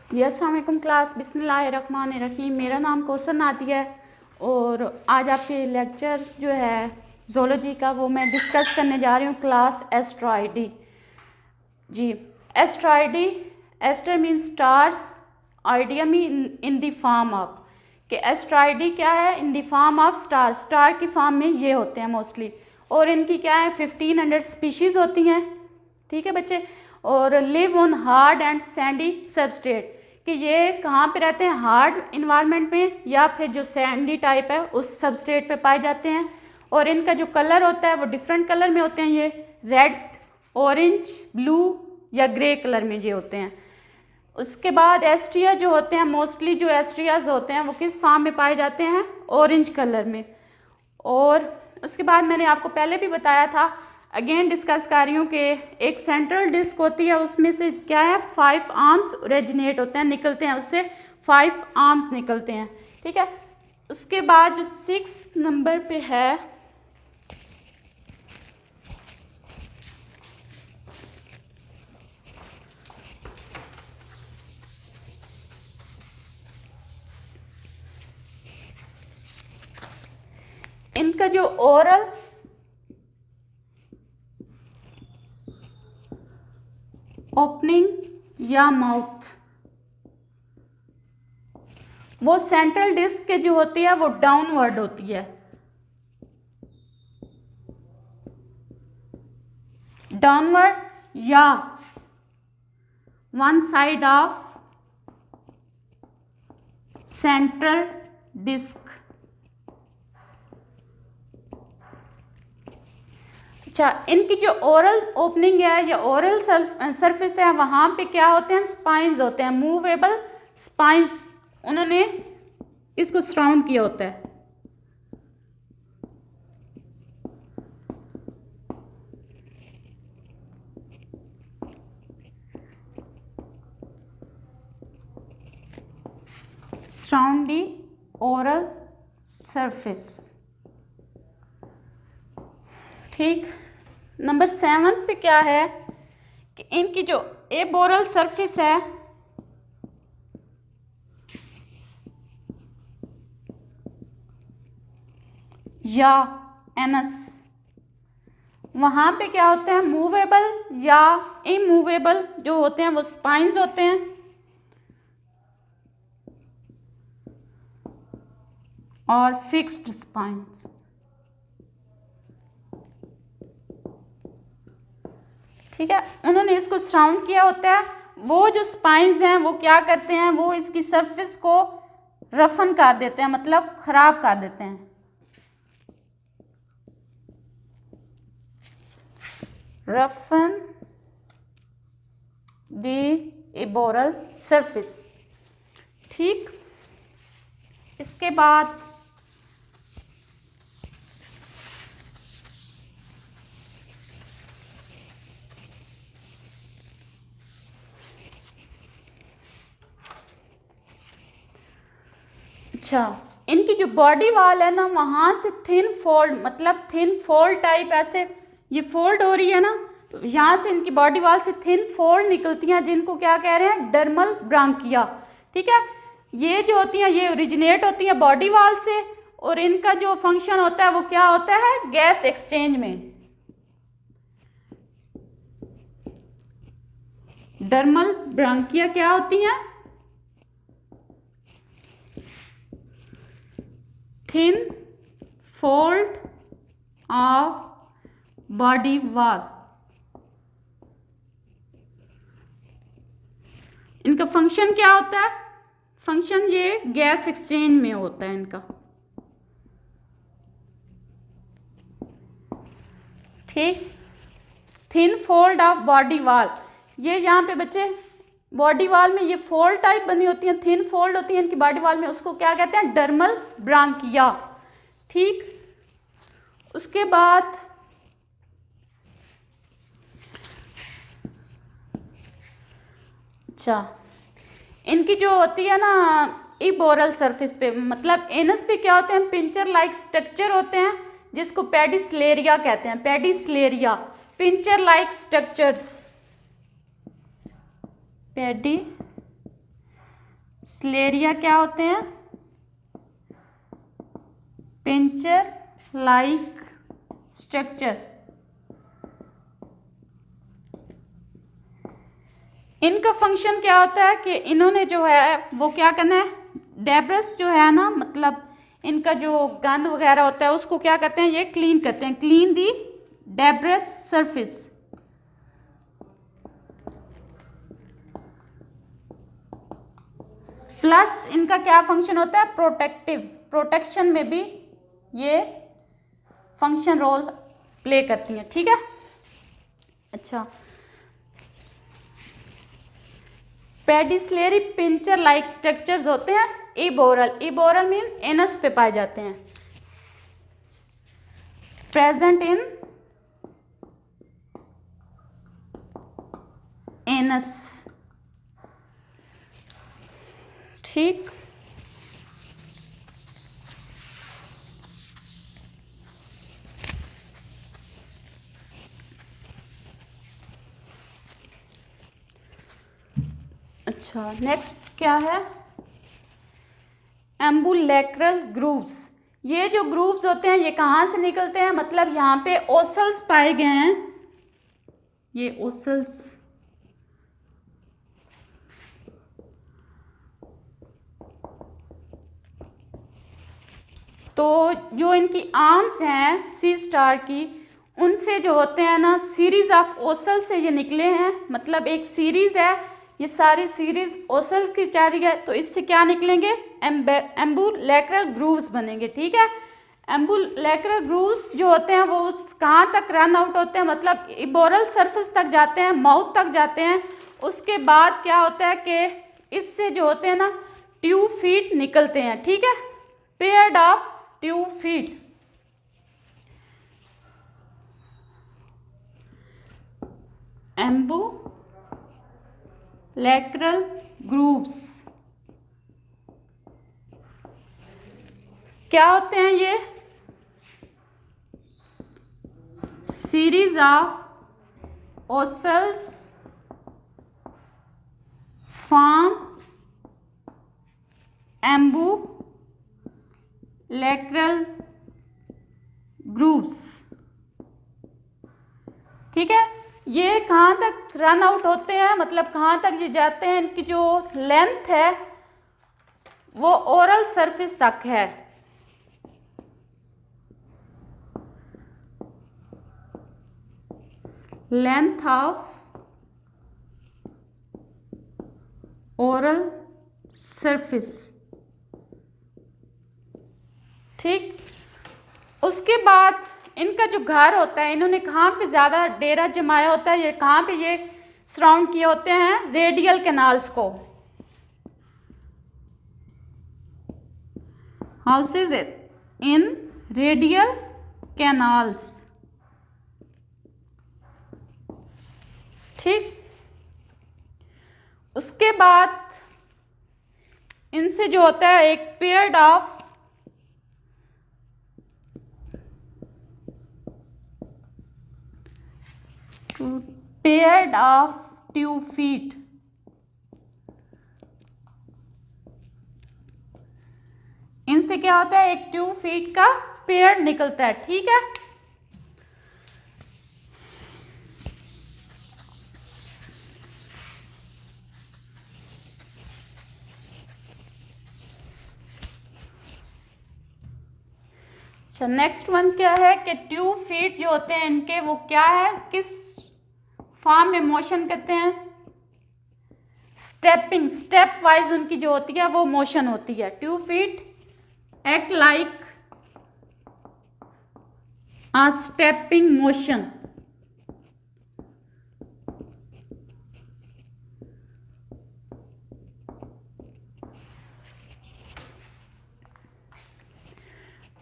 जी अस्सलाम वालेकुम क्लास, बिस्मिल्लाहिर्रहमानिर्रहीम। मेरा नाम कौसर नादिया है और आज आपके लेक्चर जो है ज़ूलॉजी का वो मैं डिस्कस करने जा रही हूँ। Class Asteroidea. जी, Asteroidea, aster mean stars, idea mean in the form of, कि एस्ट्रॉयडी क्या है? In the form of star, star की फॉर्म में ये होते हैं मोस्टली, और इनकी क्या है 1500 स्पीशीज़ होती हैं। ठीक है बच्चे, और live on hard and Sandy substrate, कि ये कहाँ पे रहते हैं? हार्ड इन्वायरमेंट में या फिर जो सैंडी टाइप है उस सबस्ट्रेट पे पाए जाते हैं। और इनका जो कलर होता है वो डिफरेंट कलर में होते हैं, ये रेड, ऑरेंज, ब्लू या ग्रे कलर में ये होते हैं। उसके बाद एस्ट्रिया जो होते हैं, मोस्टली जो एस्ट्रियाज होते हैं वो किस फॉर्म में पाए जाते हैं? ऑरेंज कलर में। और उसके बाद मैंने आपको पहले भी बताया था, अगेन डिस्कस कर रही हूँ कि एक सेंट्रल डिस्क होती है, उसमें से क्या है 5 आर्म्स ओरिजिनेट होते हैं, निकलते हैं, उससे 5 आर्म्स निकलते हैं। ठीक है, उसके बाद जो 6 नंबर पे है, इनका जो ओरल ओपनिंग या माउथ, वो सेंट्रल डिस्क के जो होती है वो डाउनवर्ड होती है, डाउनवर्ड या one side of central disc. अच्छा, इनकी जो ओरल ओपनिंग है या ओरल सरफेस है, वहाँ पे क्या होते हैं? स्पाइंस होते हैं, मूवेबल स्पाइंस, उन्होंने इसको सराउंड किया होता है। Surround the oral surface. ठीक, नंबर 7 पे क्या है कि इनकी जो एबोरल सरफेस है, या एनस, वहाँ पे क्या होते हैं? मूवेबल या इमूवेबल जो होते हैं वो स्पाइंस होते हैं, और फिक्स्ड स्पाइंस। ठीक है, उन्होंने इसको सराउंड किया होता है। वो जो स्पाइंस हैं वो क्या करते हैं? वो इसकी सरफेस को रफन कर देते हैं, मतलब खराब कर देते हैं। Roughen the aboral surface. ठीक, इसके बाद अच्छा, इनकी जो बॉडी वॉल है ना, वहाँ से थिन फोल्ड, मतलब थिन फोल्ड टाइप, ऐसे ये फोल्ड हो रही है ना, तो यहाँ से इनकी बॉडी वॉल से थिन फोल्ड निकलती हैं, जिनको क्या कह रहे हैं? Dermal branchia. ठीक है, ये जो होती हैं ये ओरिजिनेट होती हैं बॉडी वॉल से, और इनका जो फंक्शन होता है वो क्या होता है? गैस एक्सचेंज में। डर्मल ब्रांकिया क्या होती हैं? Thin fold of body wall. इनका फंक्शन क्या होता है? फंक्शन ये गैस एक्सचेंज में होता है इनका। ठीक, thin fold of body wall, ये यहाँ पे बच्चे बॉडी वॉल में ये फोल्ड टाइप बनी होती हैं, थिन फोल्ड होती है इनकी बॉडी वॉल में, उसको क्या कहते हैं? Dermal branchia. ठीक, उसके बाद अच्छा, इनकी जो होती है ना इबोरल सरफेस पे, मतलब एनस पे क्या होते हैं? पिंचर लाइक स्ट्रक्चर होते हैं, जिसको पेडिसलेरिया कहते हैं। Pedicellaria, pincer like structures, pedicellaria क्या होते हैं? Pincer like structure. इनका फंक्शन क्या होता है कि इन्होंने जो है वो क्या करना है, डेब्रिस जो है ना, मतलब इनका जो गंद वगैरह होता है उसको क्या करते हैं, ये क्लीन करते हैं, clean the debris surface. Plus इनका क्या फंक्शन होता है, प्रोटेक्टिव, प्रोटेक्शन में भी ये फंक्शन रोल प्ले करती हैं। ठीक है, अच्छा। पेडिसलेरी पिंचर लाइक स्ट्रक्चर्स होते हैं इबोरल, इबोरल मीन एनस पे पाए जाते हैं, प्रेजेंट इन एनस। ठीक, अच्छा। नेक्स्ट क्या है, एम्बुलेक्रल ग्रूव्स। ये जो ग्रूव्स होते हैं ये कहाँ से निकलते हैं, मतलब यहाँ पे ओसल्स पाए गए हैं, ये ओसल्स, तो जो इनकी आर्म्स हैं सी स्टार की, उनसे जो होते हैं ना सीरीज ऑफ ओसल से ये निकले हैं, मतलब एक सीरीज है, ये सारी सीरीज ओसल्स की जा रही है, तो इससे क्या निकलेंगे, एम्बुलेक्रल ग्रूव्स बनेंगे। ठीक है, एम्बुलेक्रल ग्रूव्स जो होते हैं वो कहाँ तक रन आउट होते हैं, मतलब इबोरल सरफेस तक जाते हैं, माउथ तक जाते हैं। उसके बाद क्या होता है कि इससे जो होते हैं ना ट्यूब फीट निकलते हैं। ठीक है, paired of tube feet. Ambulacral grooves क्या होते हैं, ये series of ossicles form ambulacral grooves. ठीक है, ये कहाँ तक रन आउट होते हैं, मतलब कहाँ तक ये जाते हैं, इनकी जो लेंथ है वो ओरल सरफेस तक है। Length of oral surface. ठीक, उसके बाद इनका जो घर होता है, इन्होंने कहाँ पे ज़्यादा डेरा जमाया होता है, ये कहाँ पे ये सराउंड किए होते हैं, रेडियल कैनाल्स को, हाउसेज इन रेडियल कैनाल्स। ठीक, उसके बाद इनसे जो होता है एक पेयर्ड ऑफ ट्यूब फीट। इनसे क्या होता है, एक ट्यूब फीट का पेयर निकलता है। ठीक है, अच्छा। नेक्स्ट वन क्या है कि ट्यूब फीट जो होते हैं इनके, वो क्या है, किस फॉर्म में मोशन करते हैं, स्टेपिंग, स्टेप वाइज उनकी जो होती है वो मोशन होती है। Tube feet act like a stepping motion।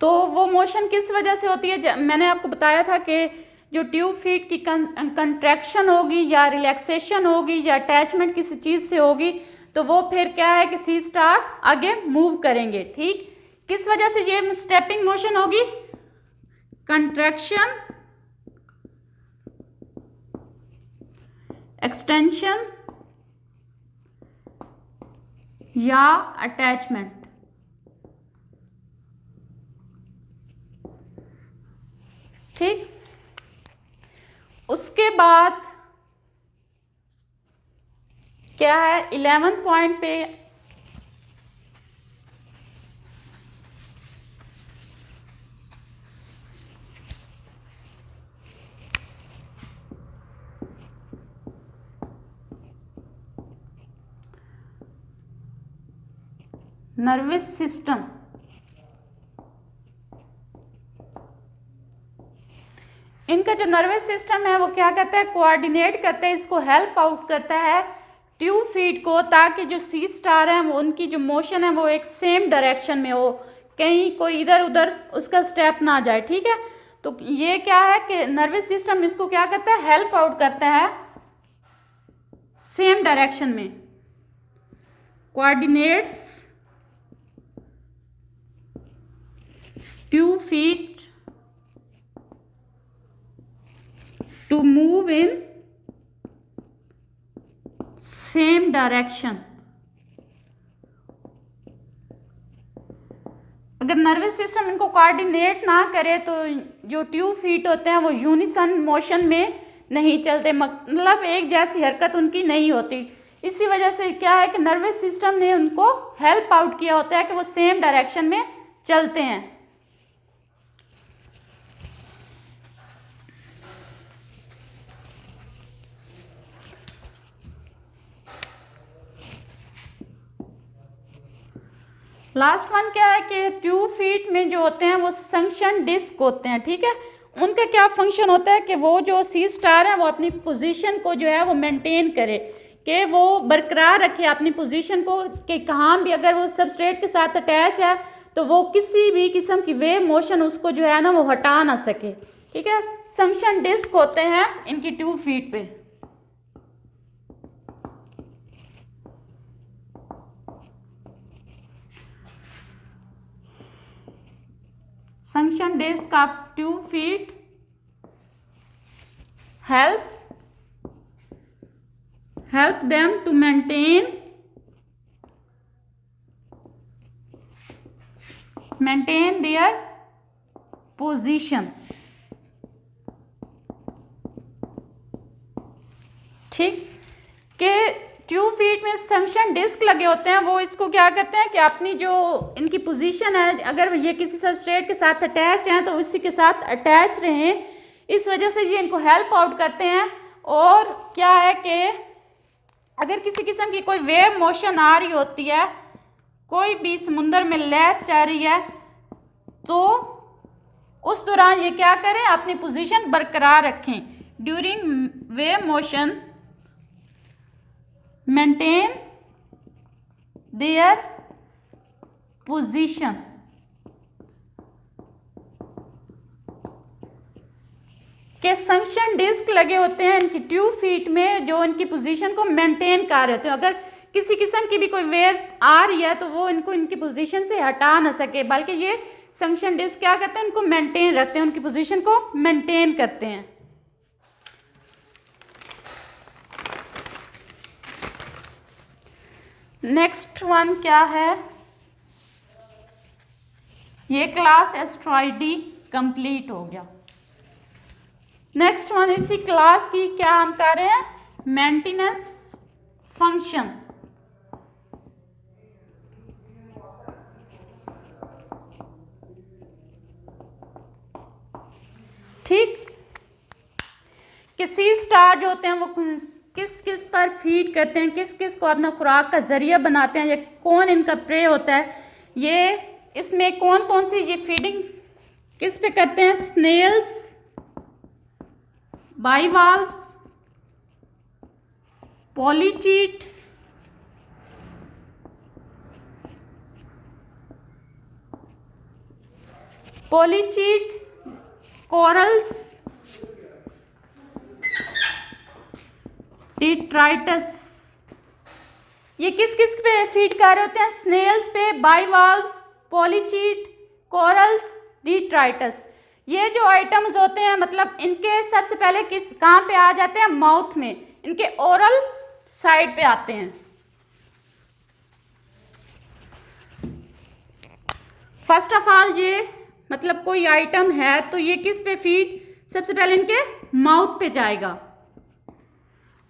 तो वो मोशन किस वजह से होती है, मैंने आपको बताया था कि जो ट्यूब फीट की कंट्रैक्शन होगी या रिलैक्सेशन होगी या अटैचमेंट किसी चीज़ से होगी, तो वो फिर क्या है कि सी स्टार आगे मूव करेंगे। ठीक, किस वजह से ये स्टेपिंग मोशन होगी, कंट्रैक्शन, एक्सटेंशन या अटैचमेंट। ठीक, उसके बाद क्या है 11 पॉइंट पे नर्वस सिस्टम। इनका जो नर्वस सिस्टम है वो क्या करता है, कोऑर्डिनेट करता है, इसको हेल्प आउट करता है ट्यूब फीट को, ताकि जो सी स्टार है वो उनकी जो मोशन है वो एक सेम डायरेक्शन में हो, कहीं कोई इधर उधर उसका स्टेप ना जाए। ठीक है, तो ये क्या है कि नर्वस सिस्टम इसको क्या करता है, हेल्प आउट करता है सेम डायरेक्शन में, coordinates tube feet to move in same direction। अगर नर्वस सिस्टम इनको कोऑर्डिनेट ना करे तो जो ट्यूब फीट होते हैं वो यूनिसन मोशन में नहीं चलते, मतलब एक जैसी हरकत उनकी नहीं होती। इसी वजह से क्या है कि नर्वस सिस्टम ने उनको हेल्प आउट किया होता है कि वो सेम डायरेक्शन में चलते हैं। लास्ट वन क्या है कि ट्यूब फीट में जो होते हैं वो संक्शन डिस्क होते हैं। ठीक है, उनका क्या फंक्शन होता है कि वो जो सी स्टार है वो अपनी पोजीशन को जो है वो मेंटेन करे, कि वो बरकरार रखे अपनी पोजीशन को, कि कहाँ भी अगर वो सबस्ट्रेट के साथ अटैच है तो वो किसी भी किस्म की वेव मोशन उसको जो है ना वो हटा ना सके। ठीक है, संक्शन डिस्क होते हैं इनकी ट्यूब फीट पे। Suction disc of tube feet help them to maintain their position। ठीक, कि ट्यूब फीट में संक्शन डिस्क लगे होते हैं, वो इसको क्या करते हैं कि अपनी जो इनकी पोजीशन है, अगर ये किसी सबस्ट्रेट के साथ अटैच हैं तो उसी के साथ अटैच रहें, इस वजह से ये इनको हेल्प आउट करते हैं। और क्या है कि अगर किसी किस्म की कोई वेव मोशन आ रही होती है, कोई भी समुद्र में लहर चल रही है, तो उस दौरान ये क्या करें, अपनी पोजीशन बरकरार रखें। During wave motion maintain their position. के संक्शन डिस्क लगे होते हैं इनकी ट्यूब फीट में, जो इनकी पोजीशन को मेंटेन कर रहे होते हैं। अगर किसी किस्म की भी कोई वेव आ रही है तो वो इनको इनकी पोजीशन से हटा ना सके, बल्कि ये संक्शन डिस्क क्या करते हैं, इनको मेंटेन रखते हैं, उनकी पोजीशन को मेंटेन करते हैं। नेक्स्ट वन क्या है, ये क्लास एस्ट्रॉयडी कंप्लीट हो गया। नेक्स्ट वन इसी क्लास की क्या हम कर रहे हैं, मेंटेनेंस फंक्शन। ठीक, कि सी स्टार जो होते हैं वो किस किस पर फीड करते हैं, किस किस को अपना खुराक का जरिया बनाते हैं, ये कौन इनका प्रे होता है, ये इसमें कौन कौन सी ये फीडिंग किस पे करते हैं, स्नेल्स, बाइवाल्व्स, पॉलीचीट, कोरल्स, डिट्राइटस। ये किस किस पे फीड कर रहे होते हैं, स्नेल्स पे, बाइवाल्व्स, पॉलीचीट, कोरल्स, डिट्राइटस। ये जो आइटम्स होते हैं मतलब इनके सबसे पहले कहाँ पे आ जाते हैं, माउथ में, इनके ओरल साइड पे आते हैं। फर्स्ट ऑफ ऑल ये मतलब कोई आइटम है तो ये किस पे फीड, सबसे पहले इनके माउथ पे जाएगा,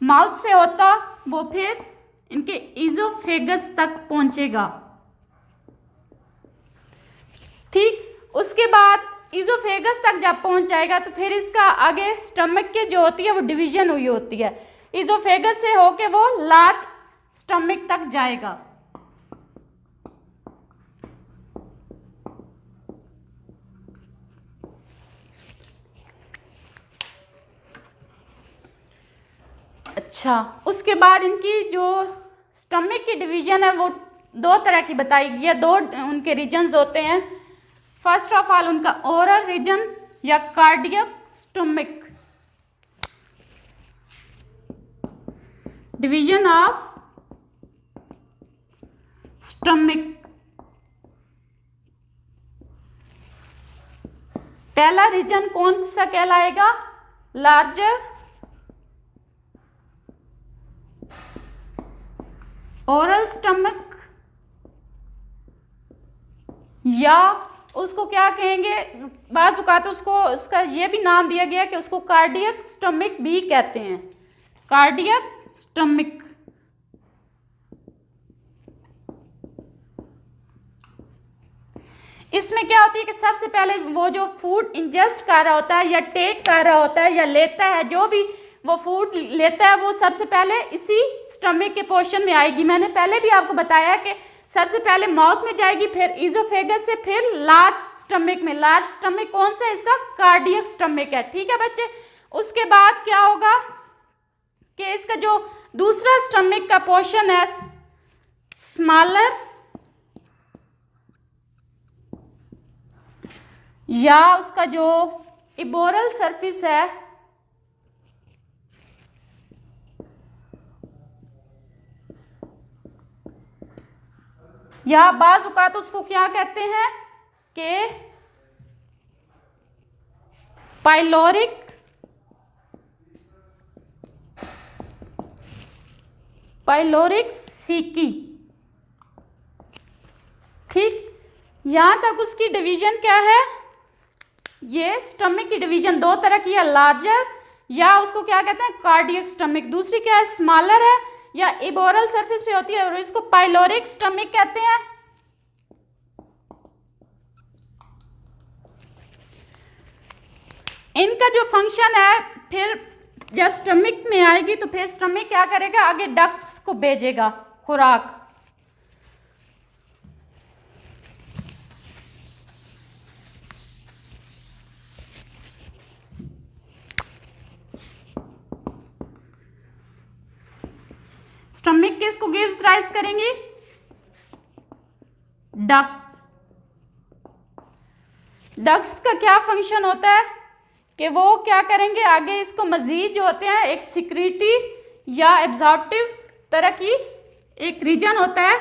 माउथ से होता वो फिर इनके इजोफेगस तक पहुंचेगा। ठीक, उसके बाद इजोफेगस तक जब पहुंच जाएगा तो फिर इसका आगे स्टमक के जो होती है वो डिवीजन हुई होती है, इजोफेगस से होके वो लार्ज स्टमक तक जाएगा। अच्छा, उसके बाद इनकी जो स्टमक की डिवीजन है वो दो तरह की बताई गई है, दो उनके रीजन्स होते हैं। फर्स्ट ऑफ ऑल उनका ओरल रीजन या cardiac stomach, division of stomach. पहला रीजन कौन सा कहलाएगा, लार्जर ओरल स्टमक, या उसको क्या कहेंगे, बाज़ औक़ात उसको उसका ये भी नाम दिया गया कि उसको कार्डियक स्टमक भी कहते हैं, कार्डियक स्टमक। इसमें क्या होती है कि सबसे पहले वो जो फूड इंजेस्ट कर रहा होता है या टेक कर रहा होता है या लेता है, जो भी वो फूड लेता है वो सबसे पहले इसी स्टमक के पोर्शन में आएगी। मैंने पहले भी आपको बताया कि सबसे पहले माउथ में जाएगी, फिर इजोफेगस से, फिर लार्ज स्टमक में। लार्ज स्टमक कौन सा है, इसका कार्डियक स्टमक है। ठीक है बच्चे, उसके बाद क्या होगा कि इसका जो दूसरा स्टमक का पोर्शन है स्मॉलर, या उसका जो इबोरल सरफेस है या बाज़ औक़ात उसको क्या कहते हैं कि पाइलोरिक सीकी। ठीक, यहां तक उसकी डिवीजन क्या है, ये स्टमक की डिवीजन दो तरह की है, लार्जर या उसको क्या कहते हैं कार्डियक स्टमक, दूसरी क्या है स्मॉलर है या इबोरल सरफेस पे होती है और इसको पाइलोरिक स्टमक कहते हैं। इनका जो फंक्शन है, फिर जब स्टमक में आएगी तो फिर स्टमक क्या करेगा, आगे डक्ट्स को भेजेगा खुराक। स्टमक किसको गिव्स राइज करेंगी, डक्ट्स। डक्ट्स का क्या फंक्शन होता है कि वो क्या करेंगे, आगे इसको मजीद जो होते हैं एक सिक्रीटी या एब्जॉर्प्टिव तरह की एक रीजन होता है,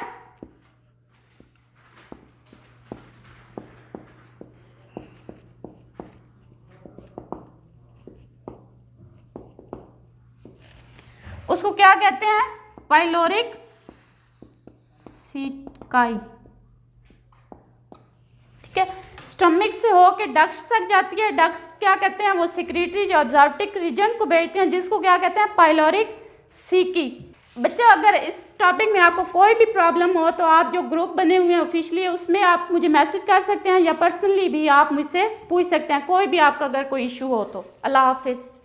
उसको क्या कहते हैं पाइलोरिक सीकाई। ठीक है, स्टमक से होके डक्ट्स तक जाती है, डक्ट्स क्या कहते हैं वो सिक्रीटरी जो ऑब्जॉर्प्टिव रीजन को भेजते हैं जिसको क्या कहते हैं पाइलोरिक सीकी। बच्चों, अगर इस टॉपिक में आपको कोई भी प्रॉब्लम हो तो आप जो ग्रुप बने हुए हैं ऑफिशियली उसमें आप मुझे मैसेज कर सकते हैं या पर्सनली भी आप मुझसे पूछ सकते हैं, कोई भी आपका अगर कोई इशू हो तो। अल्लाह हाफिज़।